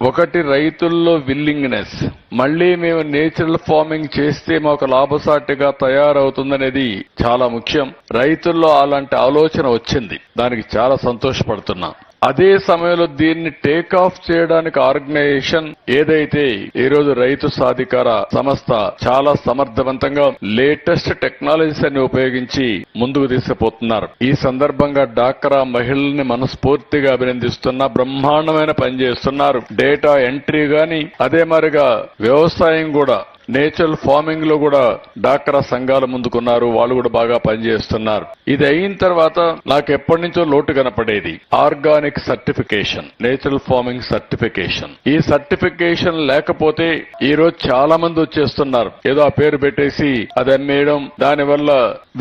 ఒకటి రైతుల్లో విల్లింగ్నెస్, మళ్లీ మేము నేచురల్ ఫార్మింగ్ చేస్తే మాకు లాభసాటిగా తయారవుతుందనేది చాలా ముఖ్యం. రైతుల్లో అలాంటి ఆలోచన వచ్చింది, దానికి చాలా సంతోషపడుతున్నా. అదే సమయంలో దీన్ని టేక్ ఆఫ్ చేయడానికి ఆర్గనైజేషన్ ఏదైతే ఈ రోజు రైతు సాధికార సంస్థ చాలా సమర్థవంతంగా లేటెస్ట్ టెక్నాలజీస్ అన్ని ఉపయోగించి ముందుకు తీసుకుపోతున్నారు. ఈ సందర్భంగా డాక్రా మహిళల్ని మనస్ఫూర్తిగా అభినందిస్తున్నా. బ్రహ్మాండమైన పని చేస్తున్నారు. డేటా ఎంట్రీ గాని, అదే మరిగా వ్యవసాయం కూడా నేచురల్ ఫార్మింగ్ లో కూడా డాక్రా సంఘాలు ముందుకున్నారు. వాళ్ళు కూడా బాగా పనిచేస్తున్నారు. ఇది అయిన తర్వాత నాకు ఎప్పటి నుంచో లోటు కనపడేది organic certification, natural farming certification. ఈ సర్టిఫికేషన్ లేకపోతే ఈ రోజు చాలా మంది వచ్చేస్తున్నారు, ఏదో ఆ పేరు పెట్టేసి అది అమ్మేయడం. దానివల్ల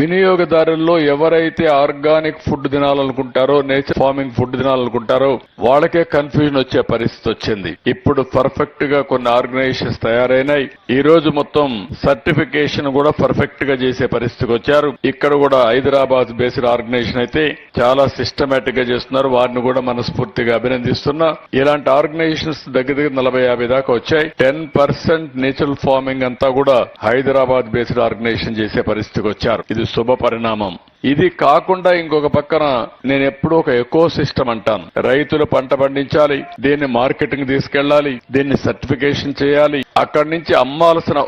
వినియోగదారుల్లో ఎవరైతే ఆర్గానిక్ ఫుడ్ తినాలనుకుంటారో, నేచురల్ ఫార్మింగ్ ఫుడ్ తినాలనుకుంటారో వాళ్ళకే కన్ఫ్యూజన్ వచ్చే పరిస్థితి వచ్చింది. ఇప్పుడు పర్ఫెక్ట్ గా కొన్ని ఆర్గనైజేషన్స్ తయారైనాయి. ఈ రోజు మొత్తం సర్టిఫికేషన్ కూడా పర్ఫెక్ట్ గా చేసే పరిస్థితికి వచ్చారు. ఇక్కడ కూడా హైదరాబాద్ బేస్డ్ ఆర్గనైజేషన్ అయితే చాలా సిస్టమేటిక్ గా చేస్తున్నారు. వారిని కూడా మనస్ఫూర్తిగా అభినందిస్తున్నా. ఇలాంటి ఆర్గనైజేషన్స్ దగ్గర 40-50 దాకా వచ్చాయి. 10% నేచురల్ ఫార్మింగ్ అంతా కూడా హైదరాబాద్ బేస్డ్ ఆర్గనైజేషన్ చేసే పరిస్థితికి వచ్చారు. ఇది శుభ పరిణామం. ఇది కాకుండా ఇంకొక పక్కన నేను ఎప్పుడూ ఒక ఎకో సిస్టమ్ అంటాను. రైతులు పంట పండించాలి, దీన్ని మార్కెటింగ్ తీసుకెళ్లాలి, దీన్ని సర్టిఫికేషన్ చేయాలి, అక్కడి నుంచి అమ్మాల్సిన